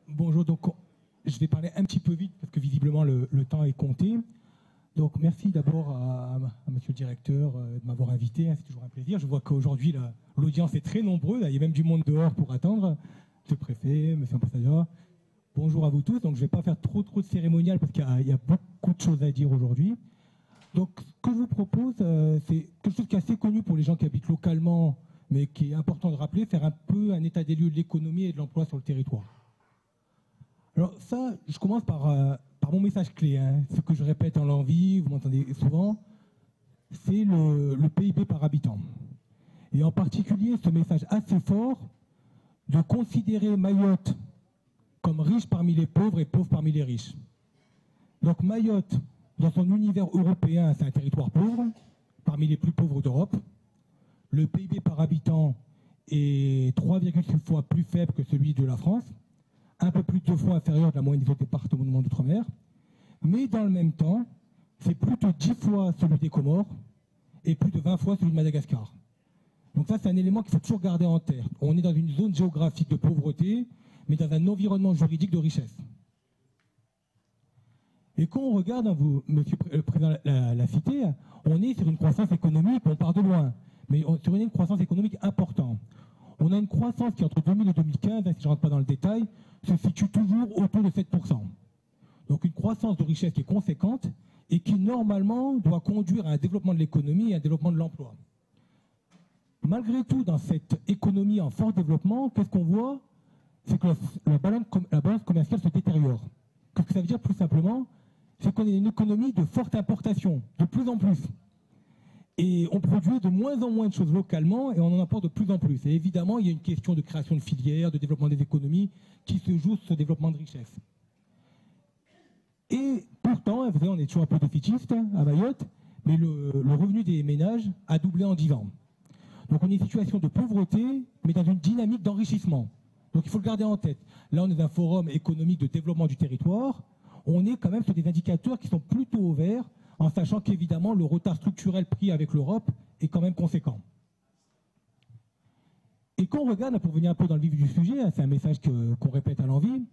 Bonjour, donc je vais parler un petit peu vite parce que visiblement le temps est compté. Donc merci d'abord à monsieur le directeur de m'avoir invité, hein, c'est toujours un plaisir. Je vois qu'aujourd'hui l'audience est très nombreuse, il y a même du monde dehors pour attendre. Monsieur le préfet, monsieur l'ambassadeur, bonjour à vous tous. Donc je ne vais pas faire trop de cérémonial parce qu'il y a beaucoup de choses à dire aujourd'hui. Donc ce que je vous propose, c'est quelque chose qui est assez connu pour les gens qui habitent localement, mais qui est important de rappeler, faire un peu un état des lieux de l'économie et de l'emploi sur le territoire. Alors ça, je commence par mon message clé, hein. Ce que je répète en l'envie, vous m'entendez souvent, c'est le PIB par habitant. Et en particulier, ce message assez fort de considérer Mayotte comme riche parmi les pauvres et pauvre parmi les riches. Donc Mayotte, dans son univers européen, c'est un territoire pauvre, parmi les plus pauvres d'Europe. Le PIB par habitant est 3,6 fois plus faible que celui de la France, un peu plus de 2 fois inférieur à la moyenne des autres départements d'outre-mer. Mais dans le même temps, c'est plus de 10 fois celui des Comores et plus de 20 fois celui de Madagascar. Donc ça, c'est un élément qu'il faut toujours garder en tête. On est dans une zone géographique de pauvreté, mais dans un environnement juridique de richesse. Et quand on regarde, hein, vous, monsieur le président l'a cité, on est sur une croissance économique, on part de loin, mais sur une croissance économique importante. On a une croissance qui, entre 2000 et 2015, hein, si je ne rentre pas dans le détail, se situe toujours autour de 7%. Donc une croissance de richesse qui est conséquente et qui, normalement, doit conduire à un développement de l'économie et à un développement de l'emploi. Malgré tout, dans cette économie en fort développement, qu'est-ce qu'on voit? C'est que la balance commerciale se détériore. Qu'est-ce que ça veut dire, plus simplement? C'est qu'on est une économie de forte importation, de plus en plus. Et on produit de moins en moins de choses localement et on en importe de plus en plus. Et évidemment, il y a une question de création de filières, de développement des économies qui se joue sur ce développement de richesse. Et pourtant, vous savez, on est toujours un peu défaitiste à Mayotte, mais le revenu des ménages a doublé en 10 ans. Donc on est une situation de pauvreté, mais dans une dynamique d'enrichissement. Donc il faut le garder en tête. Là, on est dans un forum économique de développement du territoire. On est quand même sur des indicateurs qui sont plutôt au vert, en sachant qu'évidemment, le retard structurel pris avec l'Europe est quand même conséquent. Et quand on regarde, pour venir un peu dans le vif du sujet, c'est un message qu'on répète à l'envi,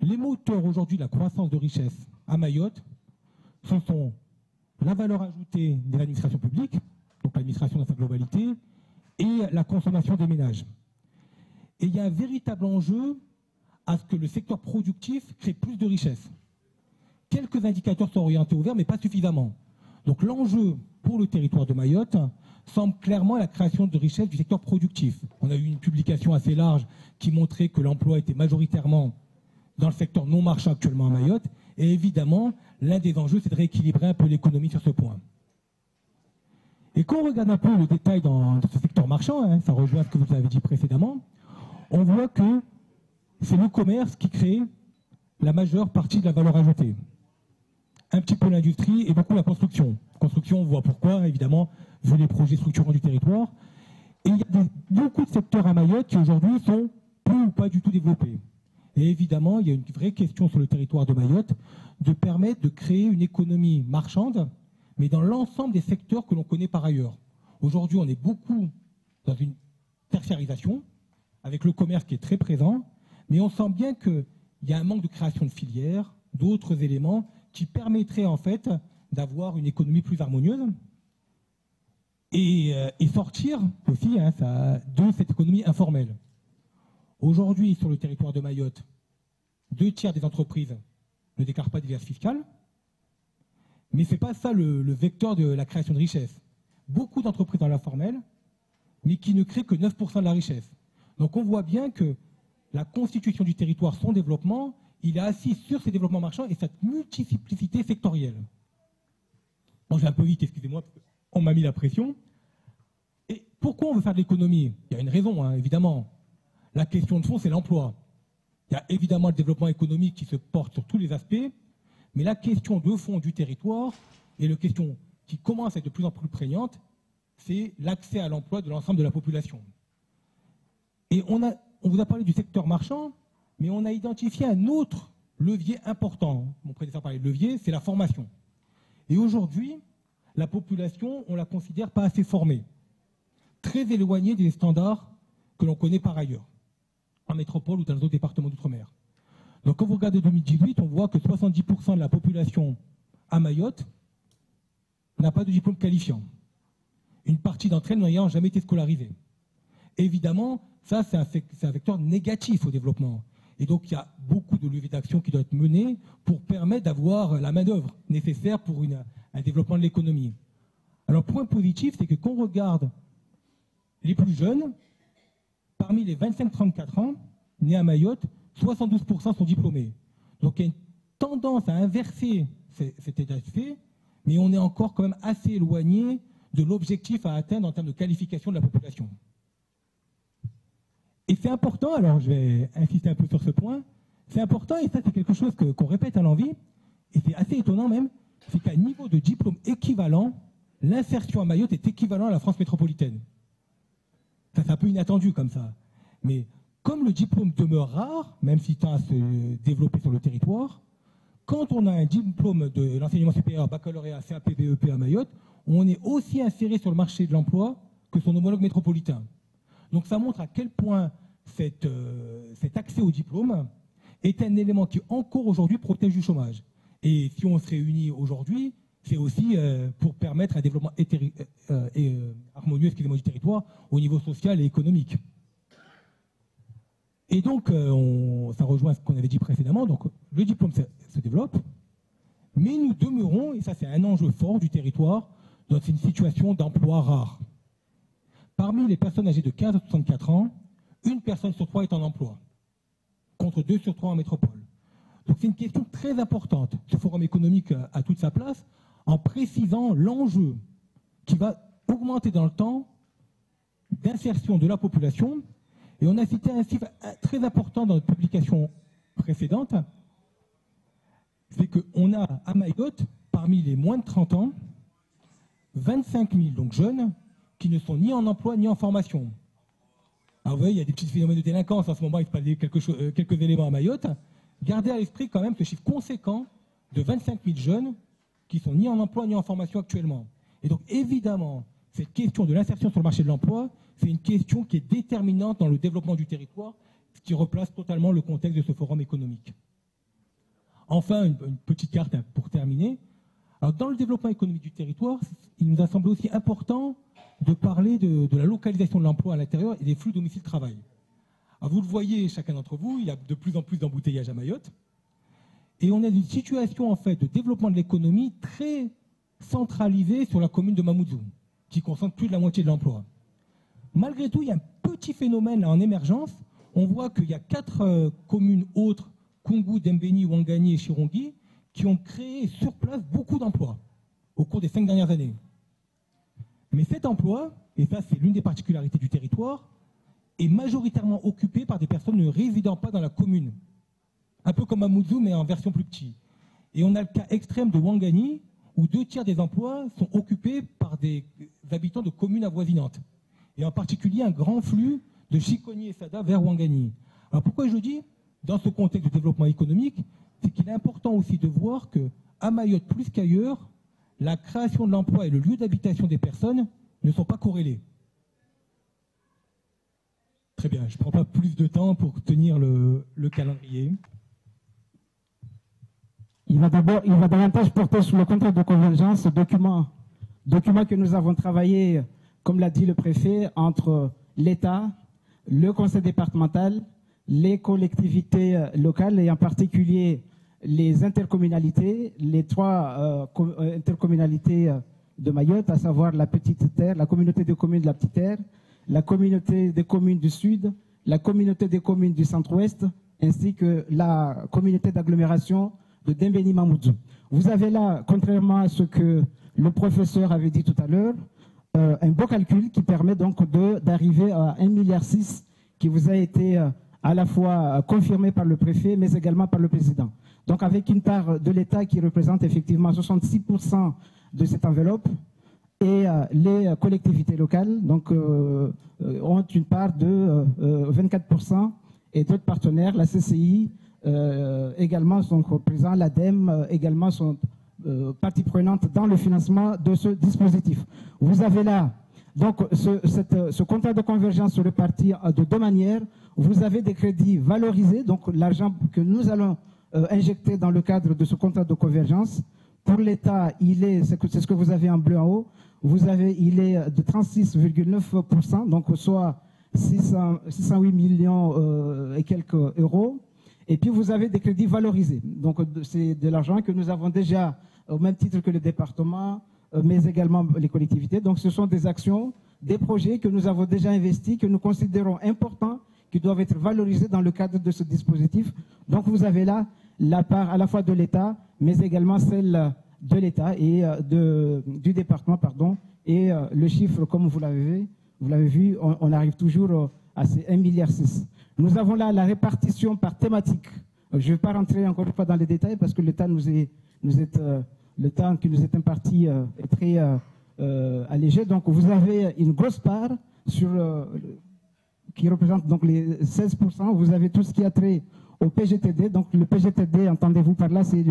les moteurs aujourd'hui de la croissance de richesse à Mayotte, ce sont la valeur ajoutée de l'administration publique, donc l'administration dans sa globalité, et la consommation des ménages. Et il y a un véritable enjeu à ce que le secteur productif crée plus de richesse. Quelques indicateurs sont orientés au vert, mais pas suffisamment. Donc l'enjeu pour le territoire de Mayotte semble clairement la création de richesse du secteur productif. On a eu une publication assez large qui montrait que l'emploi était majoritairement dans le secteur non marchand actuellement à Mayotte. Et évidemment, l'un des enjeux, c'est de rééquilibrer un peu l'économie sur ce point. Et quand on regarde un peu le détail dans ce secteur marchand, hein, ça rejoint ce que vous avez dit précédemment, on voit que c'est le commerce qui crée la majeure partie de la valeur ajoutée. Un petit peu l'industrie et beaucoup la construction. Construction, on voit pourquoi, évidemment, vu les projets structurants du territoire. Et il y a beaucoup de secteurs à Mayotte qui aujourd'hui sont peu ou pas du tout développés. Et évidemment, il y a une vraie question sur le territoire de Mayotte de permettre de créer une économie marchande, mais dans l'ensemble des secteurs que l'on connaît par ailleurs. Aujourd'hui, on est beaucoup dans une tertiarisation, avec le commerce qui est très présent, mais on sent bien qu'il y a un manque de création de filières, d'autres éléments qui permettraient en fait d'avoir une économie plus harmonieuse et sortir aussi de cette économie informelle. Aujourd'hui, sur le territoire de Mayotte, 2/3 des entreprises ne déclarent pas d'alias fiscales, mais ce n'est pas ça le vecteur de la création de richesse. Beaucoup d'entreprises dans l'informel, mais qui ne créent que 9% de la richesse. Donc on voit bien que la constitution du territoire, son développement, il est assis sur ces développements marchands et cette multiplicité sectorielle. Bon, je vais un peu vite, excusez-moi, parce qu'on m'a mis la pression. Et pourquoi on veut faire de l'économie? Il y a une raison, hein, évidemment. La question de fond, c'est l'emploi. Il y a évidemment le développement économique qui se porte sur tous les aspects, mais la question de fond du territoire, et la question qui commence à être de plus en plus prégnante, c'est l'accès à l'emploi de l'ensemble de la population. Et on vous a parlé du secteur marchand, mais on a identifié un autre levier important. Mon prédécesseur parlait de levier, c'est la formation. Et aujourd'hui, la population, on la considère pas assez formée, très éloignée des standards que l'on connaît par ailleurs. en métropole ou dans les autres départements d'outre-mer. Donc quand vous regardez 2018, on voit que 70% de la population à Mayotte n'a pas de diplôme qualifiant. Une partie d'entre elles n'ayant jamais été scolarisée. Évidemment, ça c'est un vecteur négatif au développement. Et donc il y a beaucoup de levées d'action qui doivent être menées pour permettre d'avoir la main-d'œuvre nécessaire pour un développement de l'économie. Alors point positif, c'est que quand on regarde les plus jeunes, parmi les 25-34 ans, nés à Mayotte, 72% sont diplômés. Donc il y a une tendance à inverser cet état de fait, mais on est encore quand même assez éloigné de l'objectif à atteindre en termes de qualification de la population. Et c'est important, alors je vais insister un peu sur ce point, c'est important, et ça c'est quelque chose qu'on répète à l'envi, et c'est assez étonnant même, c'est qu'à niveau de diplôme équivalent, l'insertion à Mayotte est équivalent à la France métropolitaine. Ça c'est un peu inattendu comme ça. Mais comme le diplôme demeure rare, même s'il tend à se développer sur le territoire, quand on a un diplôme de l'enseignement supérieur, baccalauréat, CAP, BEP à Mayotte, on est aussi inséré sur le marché de l'emploi que son homologue métropolitain. Donc ça montre à quel point cet accès au diplôme est un élément qui encore aujourd'hui protège du chômage. Et si on se réunit aujourd'hui, c'est aussi pour permettre un développement harmonieux du territoire au niveau social et économique. Et donc, ça rejoint ce qu'on avait dit précédemment, donc le diplôme se développe, mais nous demeurons, et ça c'est un enjeu fort du territoire, dans une situation d'emploi rare. Parmi les personnes âgées de 15 à 64 ans, une personne sur 3 est en emploi, contre 2 sur 3 en métropole. Donc c'est une question très importante. Ce forum économique a toute sa place en précisant l'enjeu qui va augmenter dans le temps d'insertion de la population. Et on a cité un chiffre très important dans notre publication précédente, c'est qu'on a à Mayotte, parmi les moins de 30 ans, 25 000 donc jeunes qui ne sont ni en emploi ni en formation. Alors vous voyez, il y a des petits phénomènes de délinquance en ce moment, il se passe quelques éléments à Mayotte. Gardez à l'esprit quand même ce chiffre conséquent de 25 000 jeunes qui sont ni en emploi ni en formation actuellement. Et donc évidemment, cette question de l'insertion sur le marché de l'emploi, c'est une question qui est déterminante dans le développement du territoire, ce qui replace totalement le contexte de ce forum économique. Enfin, une petite carte pour terminer. Alors, dans le développement économique du territoire, il nous a semblé aussi important de parler de la localisation de l'emploi à l'intérieur et des flux domicile-travail. Alors, vous le voyez, chacun d'entre vous, il y a de plus en plus d'embouteillages à Mayotte. Et on a une situation en fait de développement de l'économie très centralisée sur la commune de Mamoudzou, qui concentre plus de la moitié de l'emploi. Malgré tout, il y a un petit phénomène là, en émergence. On voit qu'il y a 4 communes autres, Koungou, Dembéni, Ouangani et Chirongui, qui ont créé sur place beaucoup d'emplois au cours des 5 dernières années. Mais cet emploi, et ça c'est l'une des particularités du territoire, est majoritairement occupé par des personnes ne résidant pas dans la commune. Un peu comme Mamoudzou, mais en version plus petite. Et on a le cas extrême de Ouangani, où 2 tiers des emplois sont occupés par des habitants de communes avoisinantes. Et en particulier un grand flux de Chiconi et Sada vers Ouangani. Alors pourquoi je dis, dans ce contexte de développement économique, c'est qu'il est important aussi de voir qu'à Mayotte, plus qu'ailleurs, la création de l'emploi et le lieu d'habitation des personnes ne sont pas corrélés. Très bien, je ne prends pas plus de temps pour tenir le calendrier. Il va davantage porter sur le contexte de convergence, document que nous avons travaillé, comme l'a dit le préfet, entre l'État, le conseil départemental, les collectivités locales et en particulier les intercommunalités, les 3 intercommunalités de Mayotte, à savoir la Petite Terre, la communauté de communes de la Petite Terre, la communauté des communes du Sud, la communauté des communes du Centre-Ouest, ainsi que la communauté d'agglomération de Dembéni Mamoudzou. Vous avez là, contrairement à ce que le professeur avait dit tout à l'heure, un beau calcul qui permet donc d'arriver à 1,6 milliard qui vous a été à la fois confirmé par le préfet, mais également par le président. Donc avec une part de l'État qui représente effectivement 66% de cette enveloppe, et les collectivités locales donc, ont une part de 24%, et d'autres partenaires, la CCI, également sont présents, l'ADEME également sont partie prenante dans le financement de ce dispositif. Vous avez là Donc, ce contrat de convergence se répartit de deux manières. Vous avez des crédits valorisés, donc l'argent que nous allons injecter dans le cadre de ce contrat de convergence. Pour l'État, c'est ce que vous avez en bleu en haut, il est de 36,9%, donc soit 608 millions et quelques euros. Et puis vous avez des crédits valorisés. Donc c'est de l'argent que nous avons déjà, au même titre que le département, mais également les collectivités. Donc ce sont des actions, des projets que nous avons déjà investis, que nous considérons importants, qui doivent être valorisés dans le cadre de ce dispositif. Donc vous avez là la part à la fois de l'État, mais également celle de l'État et du département, pardon. Et le chiffre, comme vous l'avez vu, on arrive toujours à ces 1,6 milliard. Nous avons là la répartition par thématique. Je ne vais pas rentrer encore une fois dans les détails parce que le temps le temps qui nous est imparti est très allégé. Donc vous avez une grosse part qui représente donc les 16%. Vous avez tout ce qui a trait au PGTD. Donc le PGTD, entendez-vous par là, c'est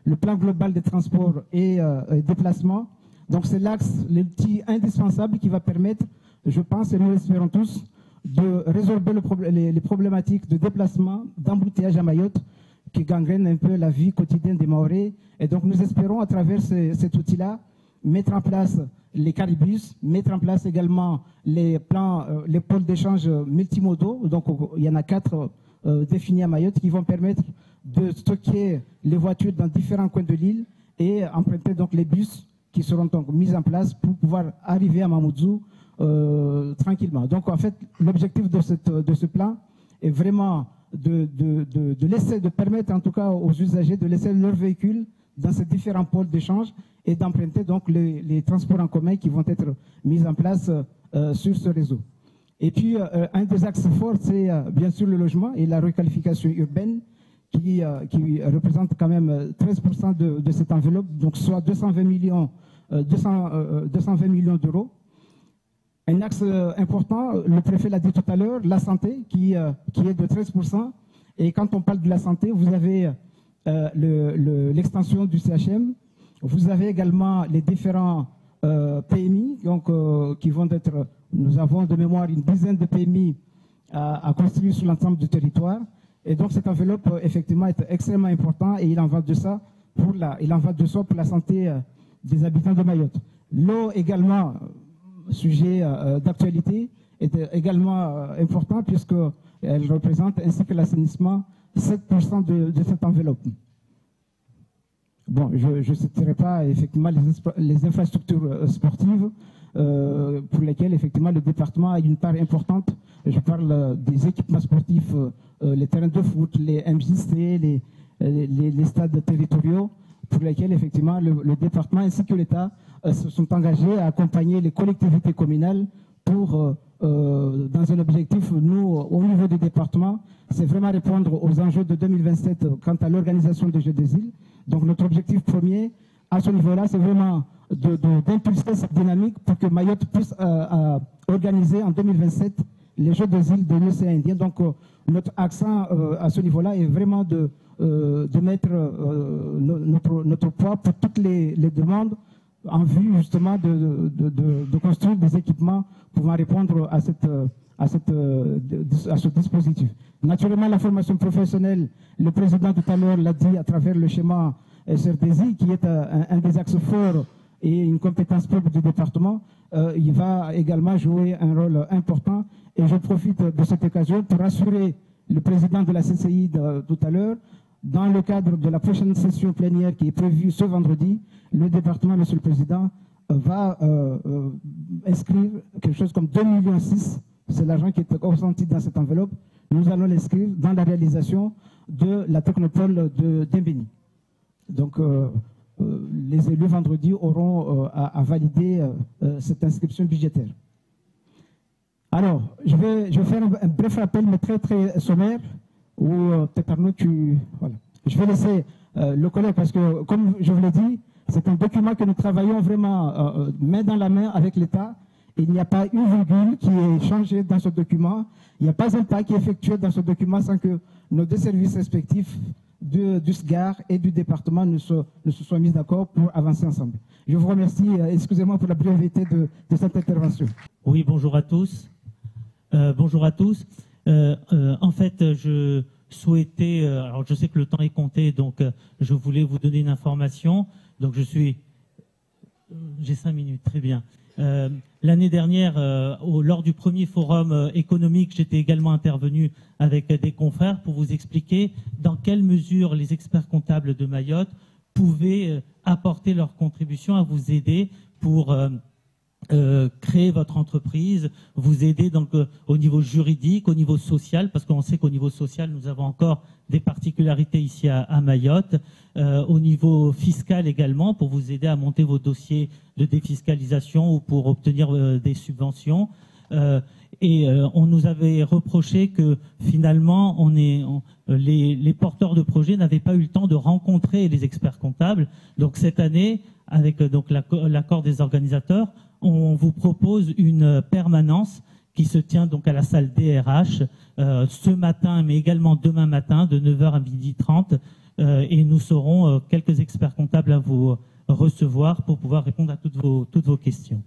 le plan global des transports et déplacements. Donc c'est l'axe, l'outil indispensable qui va permettre, je pense, et nous l'espérons tous, de résorber les problématiques de déplacement, d'embouteillage à Mayotte, qui gangrènent un peu la vie quotidienne des Mahorais. Et donc nous espérons, à travers cet outil-là, mettre en place les caribus, mettre en place également les pôles d'échange multimodaux. Donc il y en a 4 définis à Mayotte qui vont permettre de stocker les voitures dans différents coins de l'île et emprunter donc les bus qui seront donc mis en place pour pouvoir arriver à Mamoudzou tranquillement. Donc en fait, l'objectif de ce plan est vraiment de permettre en tout cas aux usagers de laisser leurs véhicules dans ces différents pôles d'échange et d'emprunter donc les transports en commun qui vont être mis en place sur ce réseau. Et puis un des axes forts, c'est bien sûr le logement et la requalification urbaine qui représente quand même 13% de cette enveloppe, donc soit 220 millions d'euros. Un axe important, le préfet l'a dit tout à l'heure, la santé qui est de 13%. Et quand on parle de la santé, vous avez l'extension du CHM, vous avez également les différents PMI, donc, qui vont être, nous avons de mémoire une dizaine de PMI à construire sur l'ensemble du territoire. Et donc cette enveloppe, effectivement, est extrêmement importante et il en va de soi pour la santé des habitants de Mayotte. L'eau également, sujet d'actualité, est également important puisqu'elle représente, ainsi que l'assainissement, 7% de cette enveloppe. Bon, je ne citerai pas effectivement les infrastructures sportives pour lesquelles effectivement le département a une part importante. Je parle des équipements sportifs, les terrains de foot, les MJC, les stades territoriaux, pour lesquels effectivement le département ainsi que l'État se sont engagés à accompagner les collectivités communales pour, dans un objectif, nous, au niveau du département, c'est vraiment répondre aux enjeux de 2027 quant à l'organisation des Jeux des îles. Donc notre objectif premier, à ce niveau-là, c'est vraiment d'impulser cette dynamique pour que Mayotte puisse organiser en 2027 les Jeux des îles de l'océan Indien. Donc notre accent à ce niveau-là est vraiment de mettre notre poids pour toutes les demandes en vue justement de construire des équipements pouvant répondre à ce dispositif. Naturellement, la formation professionnelle, le président tout à l'heure l'a dit à travers le schéma SRDZ, qui est un des axes forts et une compétence propre du département, il va également jouer un rôle important. Et je profite de cette occasion pour rassurer le président de la CCI tout à l'heure. Dans le cadre de la prochaine session plénière qui est prévue ce vendredi, le département, Monsieur le Président, va inscrire quelque chose comme 2,6 millions. C'est l'argent qui est consenti dans cette enveloppe. Nous allons l'inscrire dans la réalisation de la technopole d'Embéni. Donc, les élus vendredi auront à valider cette inscription budgétaire. Alors, je vais faire un bref rappel, mais très, très sommaire, où peut-être Arnaud, voilà. Je vais laisser le collègue, parce que, comme je vous l'ai dit, c'est un document que nous travaillons vraiment main dans la main avec l'État. Il n'y a pas une virgule qui est changée dans ce document. Il n'y a pas un pas qui est effectué dans ce document sans que nos deux services respectifs du SGAR et du département ne se soient mis d'accord pour avancer ensemble. Je vous remercie. Excusez-moi pour la brièveté de cette intervention. Oui, bonjour à tous. Bonjour à tous. En fait, je souhaitais, alors je sais que le temps est compté, donc je voulais vous donner une information. Donc j'ai 5 minutes, très bien. L'année dernière, lors du premier forum économique, j'étais également intervenu avec des confrères pour vous expliquer dans quelle mesure les experts comptables de Mayotte pouvaient apporter leur contribution à vous aider pour créer votre entreprise, vous aider donc au niveau juridique, au niveau social, parce qu'on sait qu'au niveau social, nous avons encore des particularités ici à Mayotte, au niveau fiscal également, pour vous aider à monter vos dossiers de défiscalisation ou pour obtenir des subventions. On nous avait reproché que finalement, les porteurs de projets n'avaient pas eu le temps de rencontrer les experts comptables. Donc cette année, avec donc l'accord des organisateurs, on vous propose une permanence qui se tient donc à la salle DRH ce matin, mais également demain matin, de 9h à 12h30. Et nous serons quelques experts comptables à vous recevoir pour pouvoir répondre à toutes vos questions.